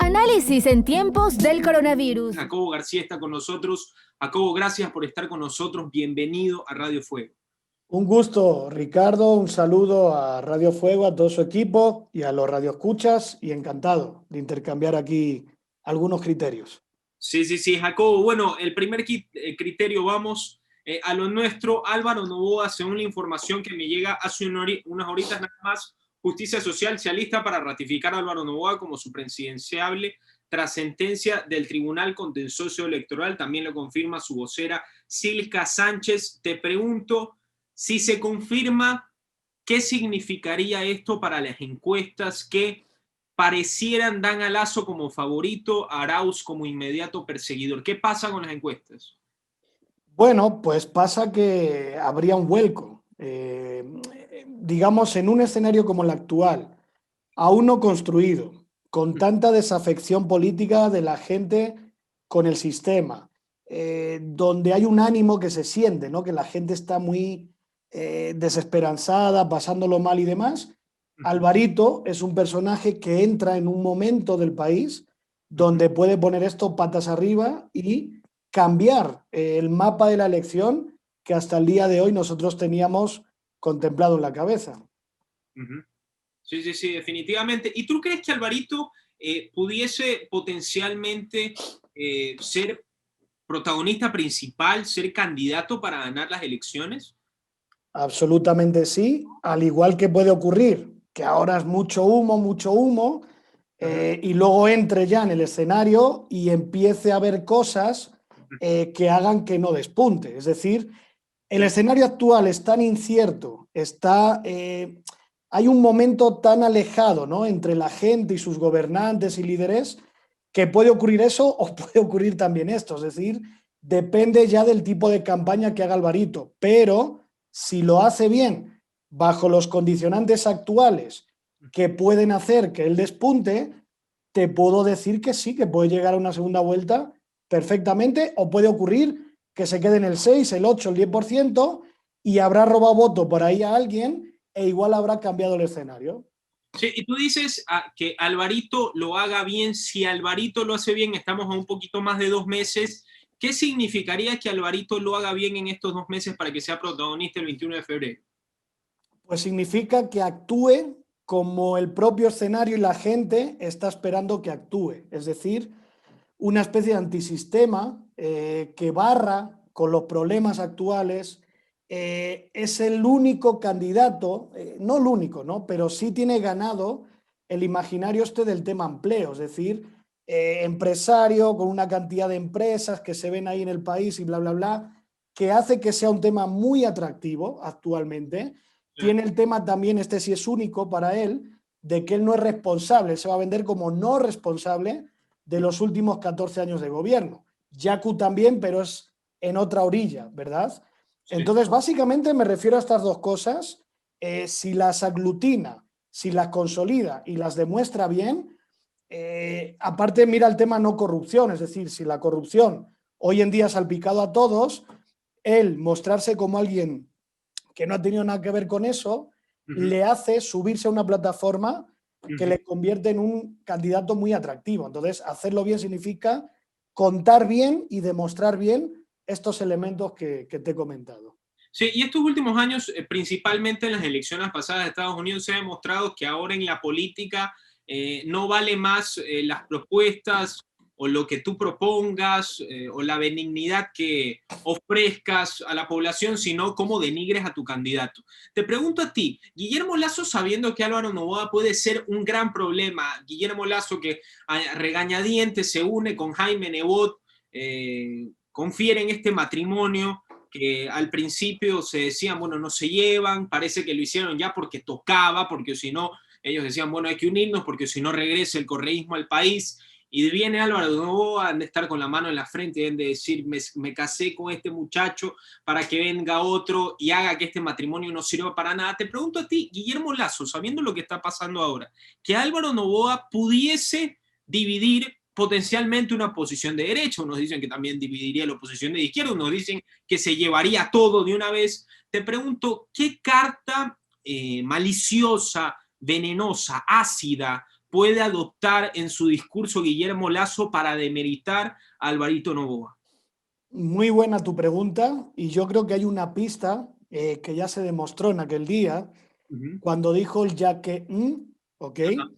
Análisis en tiempos del coronavirus. Jacobo García está con nosotros. Jacobo, gracias por estar con nosotros. Bienvenido a Radio Fuego. Un gusto, Ricardo. Un saludo a Radio Fuego, a todo su equipo y a los radioescuchas, y encantado de intercambiar aquí algunos criterios. Sí, Jacobo. Bueno, el primer criterio, vamos a lo nuestro. Álvaro Noboa, según la información que me llega hace unas horitas nada más, Justicia Social se alista para ratificar a Álvaro Noboa como su presidenciable tras sentencia del Tribunal Contencioso Electoral. También lo confirma su vocera Silka Sánchez. Te pregunto, si se confirma, ¿qué significaría esto para las encuestas que parecieran dan a Lasso como favorito, a Arauz como inmediato perseguidor? ¿Qué pasa con las encuestas? Bueno, pues pasa que habría un vuelco. Digamos, en un escenario como el actual, aún no construido, con tanta desafección política de la gente con el sistema, donde hay un ánimo que se siente, ¿no? Que la gente está muy desesperanzada, pasándolo mal y demás. Alvarito es un personaje que entra en un momento del país donde puede poner esto patas arriba y cambiar el mapa de la elección que hasta el día de hoy nosotros teníamos contemplado en la cabeza. Sí, definitivamente. ¿Y tú crees que Alvarito pudiese potencialmente ser protagonista principal, ser candidato para ganar las elecciones? Absolutamente sí, al igual que puede ocurrir que ahora es mucho humo, y luego entre ya en el escenario y empiece a haber cosas que hagan que no despunte. Es decir, el escenario actual es tan incierto, hay un momento tan alejado, ¿no?, entre la gente y sus gobernantes y líderes, que puede ocurrir eso o puede ocurrir también esto. Es decir, depende ya del tipo de campaña que haga Alvarito, pero si lo hace bien, bajo los condicionantes actuales que pueden hacer que él despunte, te puedo decir que sí, que puede llegar a una segunda vuelta perfectamente, o puede ocurrir que se quede en el 6, el 8, el 10% y habrá robado voto por ahí a alguien e igual habrá cambiado el escenario. Sí, y tú dices que Alvarito lo haga bien. Si Alvarito lo hace bien, estamos a un poquito más de 2 meses. ¿Qué significaría que Alvarito lo haga bien en estos 2 meses para que sea protagonista el 21 de febrero? Pues significa que actúe como el propio escenario y la gente está esperando que actúe. Es decir, una especie de antisistema que barra con los problemas actuales. Es el único candidato, no el único, ¿no?, pero sí tiene ganado el imaginario este del tema empleo. Es decir, empresario con una cantidad de empresas que se ven ahí en el país y bla, bla, bla, que hace que sea un tema muy atractivo actualmente. Tiene el tema también, este sí es único para él, de que él no es responsable, él se va a vender como no responsable de los últimos 14 años de gobierno. Yaku también, pero es en otra orilla, ¿verdad? Sí. Entonces, básicamente me refiero a estas dos cosas. Si las aglutina, si las consolida y las demuestra bien, aparte mira el tema no corrupción, es decir, si la corrupción hoy en día ha salpicado a todos, él mostrarse como alguien que no ha tenido nada que ver con eso, le hace subirse a una plataforma que le convierte en un candidato muy atractivo. Entonces, hacerlo bien significa contar bien y demostrar bien estos elementos que te he comentado. Sí, y estos últimos años, principalmente en las elecciones pasadas de Estados Unidos, se ha demostrado que ahora en la política no vale más las propuestas o lo que tú propongas o la benignidad que ofrezcas a la población, sino cómo denigres a tu candidato. Te pregunto a ti, Guillermo Lasso, sabiendo que Álvaro Noboa puede ser un gran problema, Guillermo Lasso que a regañadientes se une con Jaime Nebot, confieren este matrimonio que al principio se decían, bueno, no se llevan, parece que lo hicieron ya porque tocaba, porque si no, ellos decían, bueno, hay que unirnos, porque si no regresa el correísmo al país, y viene Álvaro Noboa, han de estar con la mano en la frente, han de decir, me casé con este muchacho para que venga otro y haga que este matrimonio no sirva para nada. Te pregunto a ti, Guillermo Lasso, sabiendo lo que está pasando ahora, que Álvaro Noboa pudiese dividir potencialmente una posición de derecha, unos dicen que también dividiría la oposición de izquierda, unos dicen que se llevaría todo de una vez. Te pregunto, ¿qué carta maliciosa, venenosa, ácida puede adoptar en su discurso Guillermo Lasso para demeritar a Alvarito Noboa? Muy buena tu pregunta, y yo creo que hay una pista que ya se demostró en aquel día Ujú. cuando dijo el ya que, ¿ok? Ajá.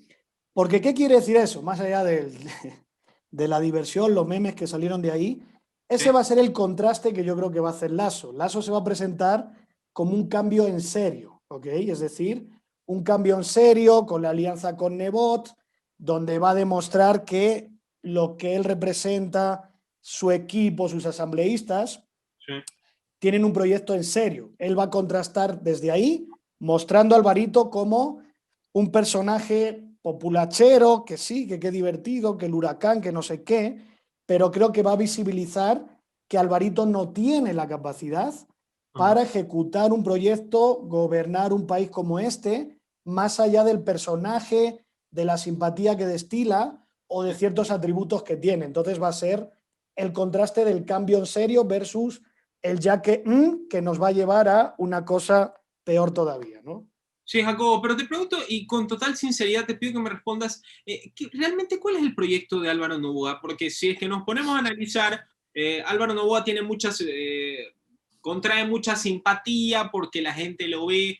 Porque ¿qué quiere decir eso? Más allá de la diversión, los memes que salieron de ahí, Sí, ese va a ser el contraste que yo creo que va a hacer Lasso. Lasso se va a presentar como un cambio en serio, ¿ok? Es decir, un cambio en serio con la alianza con Nebot, donde va a demostrar que lo que él representa, su equipo, sus asambleístas, sí. tienen un proyecto en serio. Él va a contrastar desde ahí, mostrando a Alvarito como un personaje populachero, que sí, que qué divertido, que el huracán, que no sé qué, pero creo que va a visibilizar que Alvarito no tiene la capacidad Ajá. para ejecutar un proyecto, gobernar un país como este, más allá del personaje, de la simpatía que destila o de ciertos atributos que tiene. Entonces va a ser el contraste del cambio en serio versus el ya que nos va a llevar a una cosa peor todavía, ¿no? Sí, Jacobo, pero te pregunto, y con total sinceridad te pido que me respondas, realmente cuál es el proyecto de Álvaro Noboa, porque si es que nos ponemos a analizar, Álvaro Noboa tiene contrae mucha simpatía porque la gente lo ve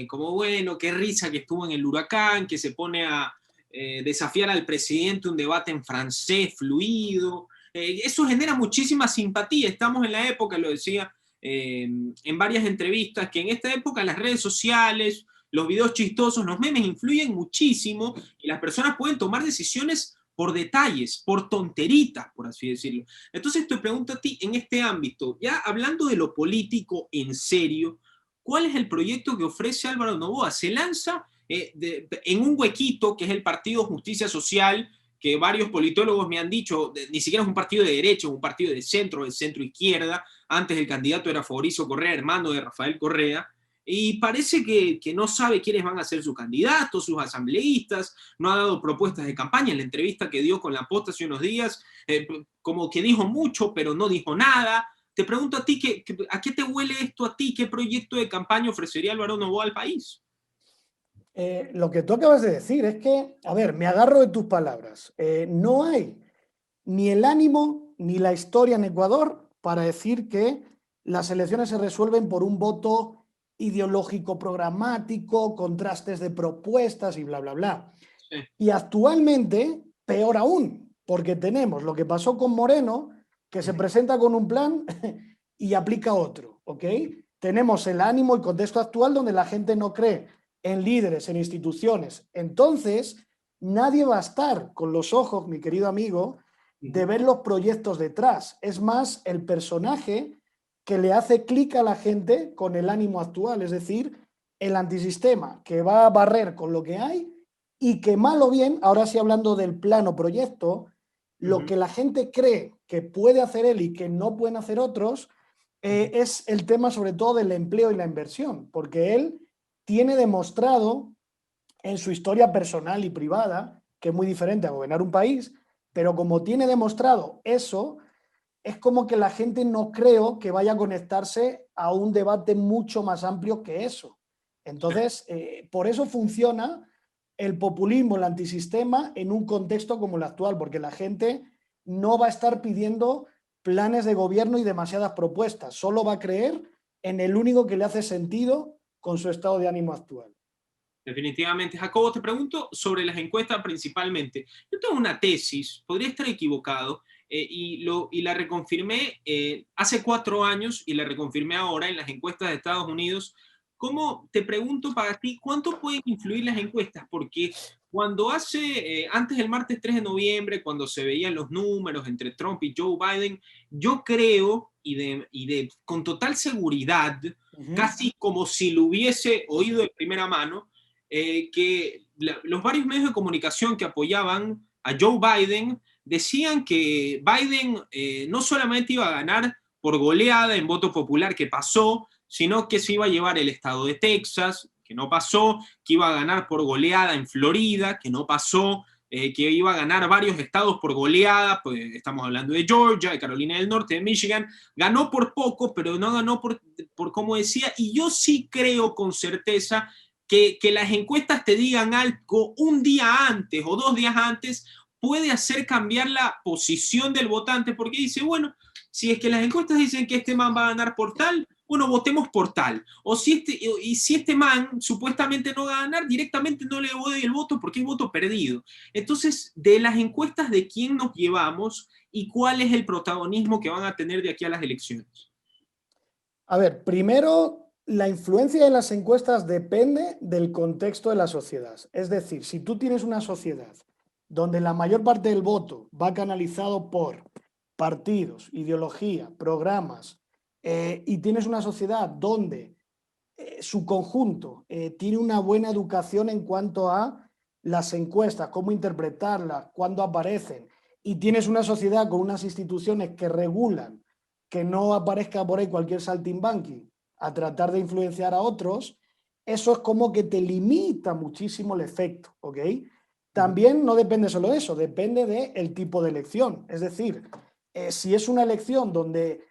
como bueno, qué risa que estuvo en el huracán, que se pone a desafiar al presidente un debate en francés fluido, eso genera muchísima simpatía, estamos en la época, lo decía en varias entrevistas, que en esta época las redes sociales, los videos chistosos, los memes influyen muchísimo y las personas pueden tomar decisiones por detalles, por tonteritas, por así decirlo. Entonces te pregunto a ti, en este ámbito, ya hablando de lo político en serio, ¿cuál es el proyecto que ofrece Álvaro Noboa? Se lanza en un huequito que es el Partido Justicia Social, que varios politólogos me han dicho, ni siquiera es un partido de derecha, es un partido de centro izquierda. Antes el candidato era Fabricio Correa, hermano de Rafael Correa, y parece que no sabe quiénes van a ser sus candidatos, sus asambleístas, no ha dado propuestas de campaña. En la entrevista que dio con La Posta hace unos días, como que dijo mucho, pero no dijo nada. Te pregunto a ti, ¿a qué te huele esto a ti? ¿Qué proyecto de campaña ofrecería Álvaro Noboa al país? Lo que tú acabas de decir es que, a ver, me agarro de tus palabras. No hay ni el ánimo ni la historia en Ecuador para decir que las elecciones se resuelven por un voto ideológico programático, contrastes de propuestas y bla, bla, bla. Sí. Y actualmente, peor aún, porque tenemos lo que pasó con Moreno, que se presenta con un plan y aplica otro, ¿ok? Tenemos el ánimo y contexto actual donde la gente no cree en líderes, en instituciones. Entonces, nadie va a estar con los ojos, mi querido amigo, de ver los proyectos detrás. Es más el personaje que le hace clic a la gente con el ánimo actual, es decir, el antisistema que va a barrer con lo que hay y que mal o bien, ahora sí hablando del plano proyecto, lo que la gente cree que puede hacer él y que no pueden hacer otros, es el tema sobre todo del empleo y la inversión, porque él tiene demostrado en su historia personal y privada, que es muy diferente a gobernar un país, pero como tiene demostrado eso, es como que la gente no creo que vaya a conectarse a un debate mucho más amplio que eso. Entonces, por eso funciona el populismo, el antisistema en un contexto como el actual, porque la gente no va a estar pidiendo planes de gobierno y demasiadas propuestas, solo va a creer en el único que le hace sentido con su estado de ánimo actual. Definitivamente. Jacobo, te pregunto sobre las encuestas principalmente. Yo tengo una tesis, podría estar equivocado, y la reconfirmé hace 4 años y la reconfirmé ahora en las encuestas de Estados Unidos. ¿Cómo, te pregunto para ti, cuánto pueden influir las encuestas? Porque antes del martes 3 de noviembre, cuando se veían los números entre Trump y Joe Biden, yo creo, con total seguridad, casi como si lo hubiese oído de primera mano, que los varios medios de comunicación que apoyaban a Joe Biden decían que Biden no solamente iba a ganar por goleada en voto popular, que pasó, sino que se iba a llevar el estado de Texas, que no pasó, que iba a ganar por goleada en Florida, que no pasó, que iba a ganar varios estados por goleada, pues estamos hablando de Georgia, de Carolina del Norte, de Michigan, ganó por poco, pero no ganó por como decía, y yo sí creo con certeza que las encuestas te digan algo un día antes o 2 días antes puede hacer cambiar la posición del votante, porque dice, bueno, si es que las encuestas dicen que este man va a ganar por tal, bueno, votemos por tal. Si este man supuestamente no va a ganar, directamente no le doy el voto porque es voto perdido. Entonces, de las encuestas, ¿de quién nos llevamos y cuál es el protagonismo que van a tener de aquí a las elecciones? A ver, primero, la influencia de las encuestas depende del contexto de la sociedad. Es decir, si tú tienes una sociedad donde la mayor parte del voto va canalizado por partidos, ideología, programas, y tienes una sociedad donde su conjunto tiene una buena educación en cuanto a las encuestas, cómo interpretarlas, cuándo aparecen, y tienes una sociedad con unas instituciones que regulan que no aparezca por ahí cualquier saltimbanqui a tratar de influenciar a otros, eso es como que te limita muchísimo el efecto, ¿ok? También no depende solo de eso, depende del tipo de elección. Es decir, si es una elección donde,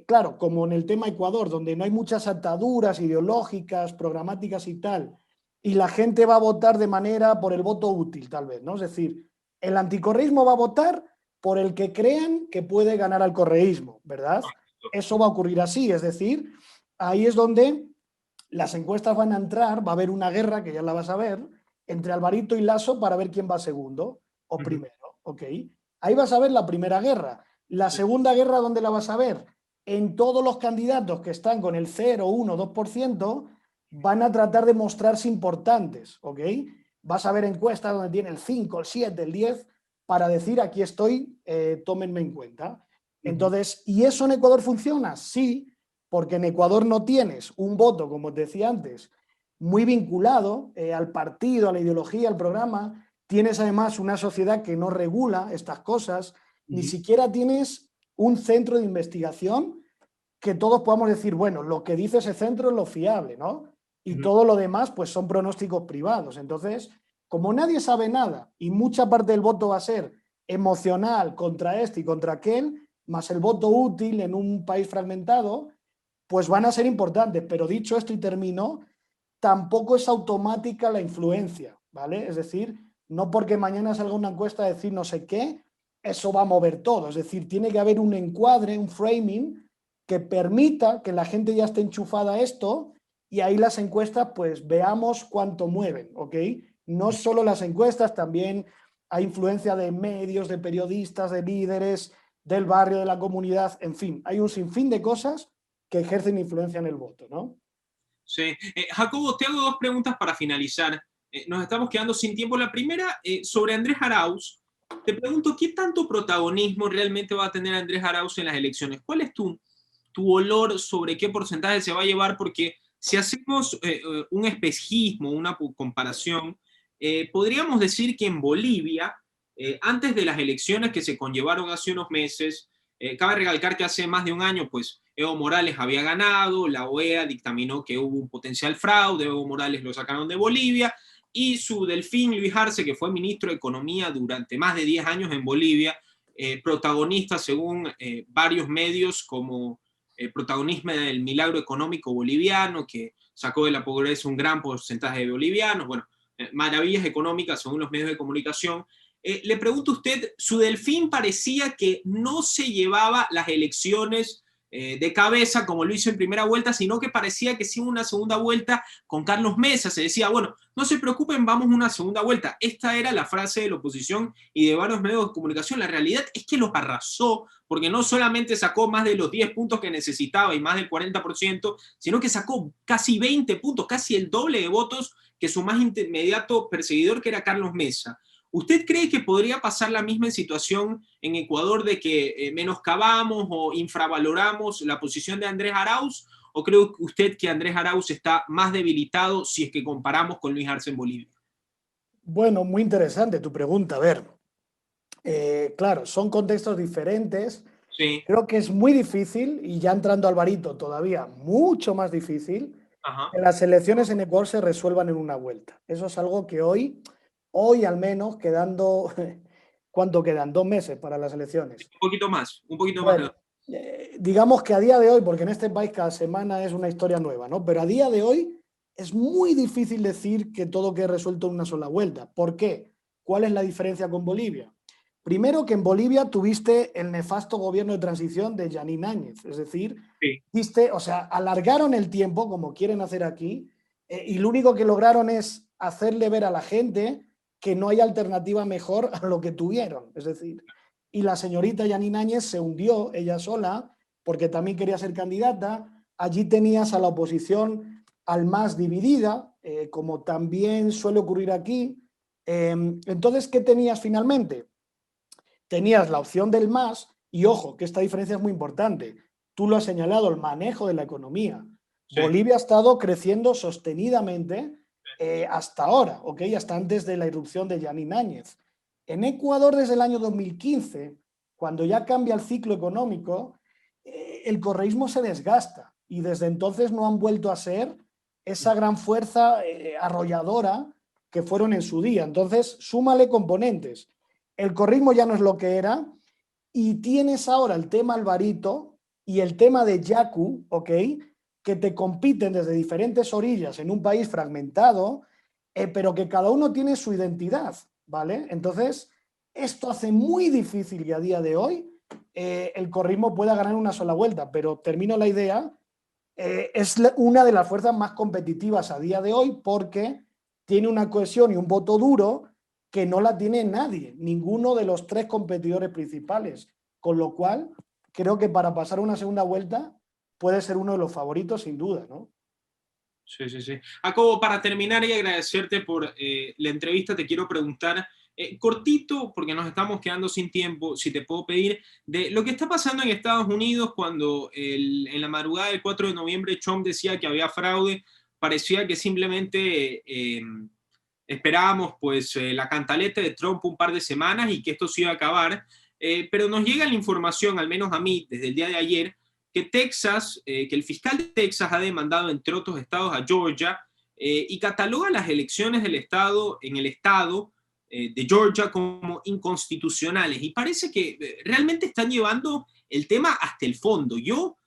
claro, como en el tema Ecuador, donde no hay muchas ataduras ideológicas, programáticas y tal, y la gente va a votar de manera por el voto útil, tal vez, ¿no? Es decir, el anticorreísmo va a votar por el que crean que puede ganar al correísmo, ¿verdad? Eso va a ocurrir así, es decir, ahí es donde las encuestas van a entrar, va a haber una guerra, que ya la vas a ver, entre Alvarito y Lasso para ver quién va segundo o primero, ¿ok? Ahí vas a ver la primera guerra. La segunda guerra, ¿dónde la vas a ver? En todos los candidatos que están con el 0, 1, 2%, van a tratar de mostrarse importantes, ¿ok? Vas a ver encuestas donde tiene el 5, el 7, el 10, para decir aquí estoy, tómenme en cuenta. Entonces, ¿y eso en Ecuador funciona? Sí, porque en Ecuador no tienes un voto, como os decía antes, muy vinculado al partido, a la ideología, al programa. Tienes además una sociedad que no regula estas cosas, ni siquiera tienes un centro de investigación que todos podamos decir, bueno, lo que dice ese centro es lo fiable, ¿no? Y todo lo demás, pues son pronósticos privados. Entonces, como nadie sabe nada y mucha parte del voto va a ser emocional contra este y contra aquel, más el voto útil en un país fragmentado, pues van a ser importantes. Pero dicho esto y termino, tampoco es automática la influencia, ¿vale? Es decir, no porque mañana salga una encuesta a decir no sé qué, eso va a mover todo. Es decir, tiene que haber un encuadre, un framing que permita que la gente ya esté enchufada a esto y ahí las encuestas, pues veamos cuánto mueven, ¿ok? No solo las encuestas, también hay influencia de medios, de periodistas, de líderes, del barrio, de la comunidad, en fin, hay un sinfín de cosas que ejercen influencia en el voto, ¿no? Sí. Jacobo, te hago 2 preguntas para finalizar. Nos estamos quedando sin tiempo. La primera, sobre Andrés Arauz. Te pregunto, ¿qué tanto protagonismo realmente va a tener Andrés Arauz en las elecciones? ¿Cuál es tu olor sobre qué porcentaje se va a llevar? Porque si hacemos un espejismo, una comparación, podríamos decir que en Bolivia, antes de las elecciones que se conllevaron hace unos meses, cabe recalcar que hace más de un año, pues Evo Morales había ganado, la OEA dictaminó que hubo un potencial fraude, Evo Morales lo sacaron de Bolivia, y su delfín Luis Arce, que fue ministro de Economía durante más de 10 años en Bolivia, protagonista según varios medios como protagonista del milagro económico boliviano, que sacó de la pobreza un gran porcentaje de bolivianos, bueno, maravillas económicas según los medios de comunicación. Le pregunto a usted, su delfín parecía que no se llevaba las elecciones de cabeza como lo hizo en primera vuelta, sino que parecía que sí una segunda vuelta con Carlos Mesa. Se decía, bueno, no se preocupen, vamos una segunda vuelta. Esta era la frase de la oposición y de varios medios de comunicación. La realidad es que los arrasó, porque no solamente sacó más de los 10 puntos que necesitaba y más del 40%, sino que sacó casi 20 puntos, casi el doble de votos que su más inmediato perseguidor, que era Carlos Mesa. ¿Usted cree que podría pasar la misma situación en Ecuador de que menoscabamos o infravaloramos la posición de Andrés Arauz? ¿O cree usted que Andrés Arauz está más debilitado si es que comparamos con Luis Arce en Bolivia? Bueno, muy interesante tu pregunta. A ver, claro, son contextos diferentes. Sí. Creo que es muy difícil, y ya entrando Alvarito todavía mucho más difícil, Ajá. que las elecciones en Ecuador se resuelvan en una vuelta. Eso es algo que hoy al menos, quedando, ¿cuánto quedan? 2 meses para las elecciones. Un poquito más, un poquito más. Bueno, digamos que a día de hoy, porque en este país cada semana es una historia nueva, ¿no? Pero a día de hoy es muy difícil decir que todo quede resuelto en una sola vuelta. ¿Por qué? ¿Cuál es la diferencia con Bolivia? Primero, que en Bolivia tuviste el nefasto gobierno de transición de Yanín Áñez, es decir, Sí, o sea, alargaron el tiempo como quieren hacer aquí, y lo único que lograron es hacerle ver a la gente que no hay alternativa mejor a lo que tuvieron. Es decir, y la señorita Yanín Áñez se hundió ella sola porque también quería ser candidata. Allí tenías a la oposición al más dividida, como también suele ocurrir aquí. Entonces, ¿qué tenías finalmente? Tenías la opción del más, y ojo, que esta diferencia es muy importante. Tú lo has señalado, el manejo de la economía. sí, Bolivia ha estado creciendo sostenidamente hasta ahora, ¿ok? Hasta antes de la irrupción de Yanín Áñez. En Ecuador, desde el año 2015, cuando ya cambia el ciclo económico, el correísmo se desgasta y desde entonces no han vuelto a ser esa gran fuerza arrolladora que fueron en su día. Entonces, súmale componentes. El correísmo ya no es lo que era y tienes ahora el tema Alvarito y el tema de Yaku, ¿ok? Que te compiten desde diferentes orillas en un país fragmentado, pero que cada uno tiene su identidad, ¿vale? Entonces, esto hace muy difícil que a día de hoy el correísmo pueda ganar una sola vuelta, pero termino la idea, es una de las fuerzas más competitivas a día de hoy porque tiene una cohesión y un voto duro que no la tiene nadie, ninguno de los tres competidores principales, con lo cual creo que para pasar una segunda vuelta puede ser uno de los favoritos sin duda, ¿no? sí, sí, sí. Jacobo, para terminar y agradecerte por la entrevista, te quiero preguntar, cortito, porque nos estamos quedando sin tiempo, si te puedo pedir, de lo que está pasando en Estados Unidos cuando en la madrugada del 4 de noviembre Trump decía que había fraude, parecía que simplemente esperábamos pues la cantaleta de Trump un par de semanas y que esto se iba a acabar, pero nos llega la información, al menos a mí, desde el día de ayer, que Texas, que el fiscal de Texas ha demandado, entre otros estados, a Georgia y cataloga las elecciones del estado en el estado de Georgia como inconstitucionales. Y parece que realmente están llevando el tema hasta el fondo. Yo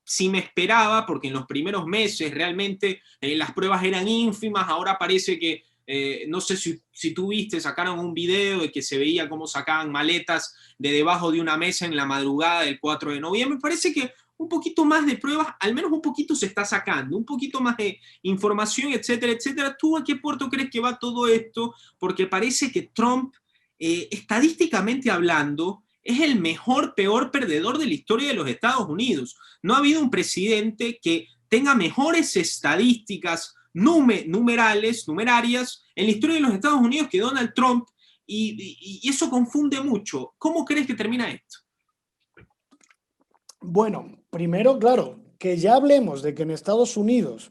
sí me esperaba, porque en los primeros meses realmente las pruebas eran ínfimas, ahora parece que no sé si tú viste, sacaron un video de que se veía cómo sacaban maletas de debajo de una mesa en la madrugada del 4 de noviembre. Parece que un poquito más de pruebas, al menos un poquito se está sacando, un poquito más de información, etcétera, etcétera. ¿Tú a qué puerto crees que va todo esto? Porque parece que Trump, estadísticamente hablando, es el mejor, peor perdedor de la historia de los Estados Unidos. No ha habido un presidente que tenga mejores estadísticas numerarias en la historia de los Estados Unidos que Donald Trump, y eso confunde mucho. ¿Cómo crees que termina esto? Bueno, primero, claro, que ya hablemos de que en Estados Unidos,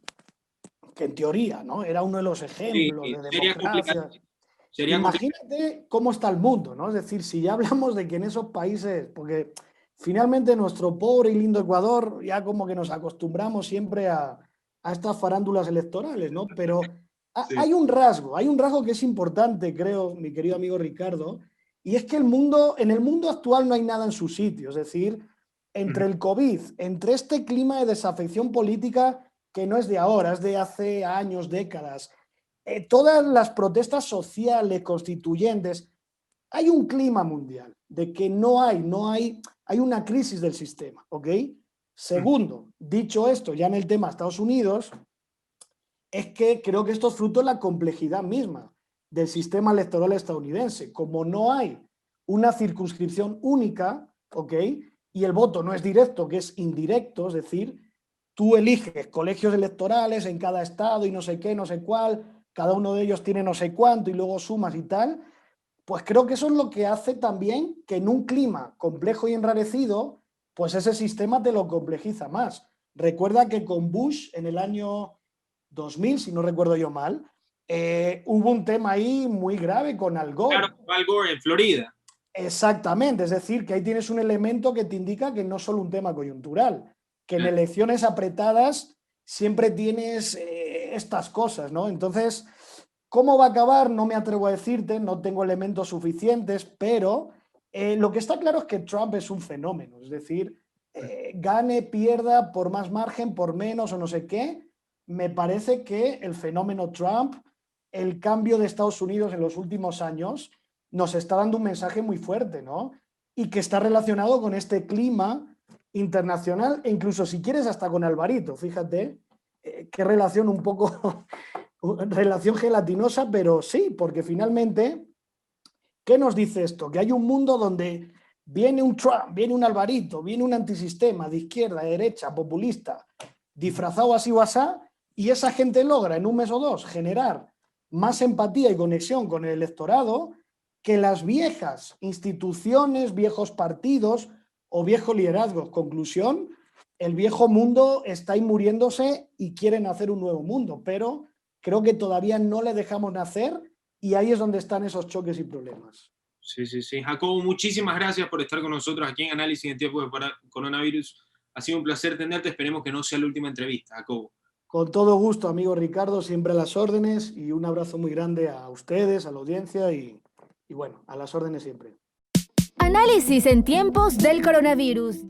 que en teoría, ¿no?, era uno de los Sí, ejemplos de sería complicado. democracia. Sería complicado. Imagínate cómo está el mundo, ¿no? Es decir, si ya hablamos de que en esos países, porque finalmente nuestro pobre y lindo Ecuador ya como que nos acostumbramos siempre a estas farándulas electorales, ¿no? Pero Sí. hay un rasgo que es importante, creo, mi querido amigo Ricardo, y es que en el mundo actual no hay nada en su sitio, es decir, entre el COVID, entre este clima de desafección política que no es de ahora, es de hace años, décadas, todas las protestas sociales, constituyentes, hay un clima mundial de que hay una crisis del sistema, ¿ok? Segundo, dicho esto, ya en el tema Estados Unidos, es que creo que esto es fruto de la complejidad misma del sistema electoral estadounidense. Como no hay una circunscripción única, ¿ok? Y el voto no es directo, que es indirecto, es decir, tú eliges colegios electorales en cada estado y no sé qué, no sé cuál, cada uno de ellos tiene no sé cuánto y luego sumas y tal, pues creo que eso es lo que hace también que en un clima complejo y enrarecido, pues ese sistema te lo complejiza más. Recuerda que con Bush en el año 2000, si no recuerdo yo mal, hubo un tema ahí muy grave con Al Claro, Gore. Al Gore en Florida. Exactamente, es decir, que ahí tienes un elemento que te indica que no es solo un tema coyuntural, que en elecciones apretadas siempre tienes estas cosas, ¿no? Entonces, ¿cómo va a acabar? No me atrevo a decirte, no tengo elementos suficientes, pero lo que está claro es que Trump es un fenómeno, es decir, gane, pierda, por más margen, por menos o no sé qué, me parece que el fenómeno Trump, el cambio de Estados Unidos en los últimos años, nos está dando un mensaje muy fuerte, ¿no? Y que está relacionado con este clima internacional e incluso, si quieres, hasta con Alvarito. Fíjate qué relación un poco, relación gelatinosa, pero sí, porque finalmente, ¿qué nos dice esto? Que hay un mundo donde viene un Trump, viene un Alvarito, viene un antisistema de izquierda, de derecha, populista, disfrazado así o asá, y esa gente logra en un mes o dos generar más empatía y conexión con el electorado que las viejas instituciones, viejos partidos o viejos liderazgos. Conclusión, el viejo mundo está ahí muriéndose y quieren hacer un nuevo mundo, pero creo que todavía no le dejamos nacer y ahí es donde están esos choques y problemas. Sí, sí, sí. Jacobo, muchísimas gracias por estar con nosotros aquí en Análisis en tiempos de coronavirus. Ha sido un placer tenerte. Esperemos que no sea la última entrevista, Jacobo. Con todo gusto, amigo Ricardo, siempre a las órdenes y un abrazo muy grande a ustedes, a la audiencia y bueno, a las órdenes siempre. Análisis en tiempos del coronavirus.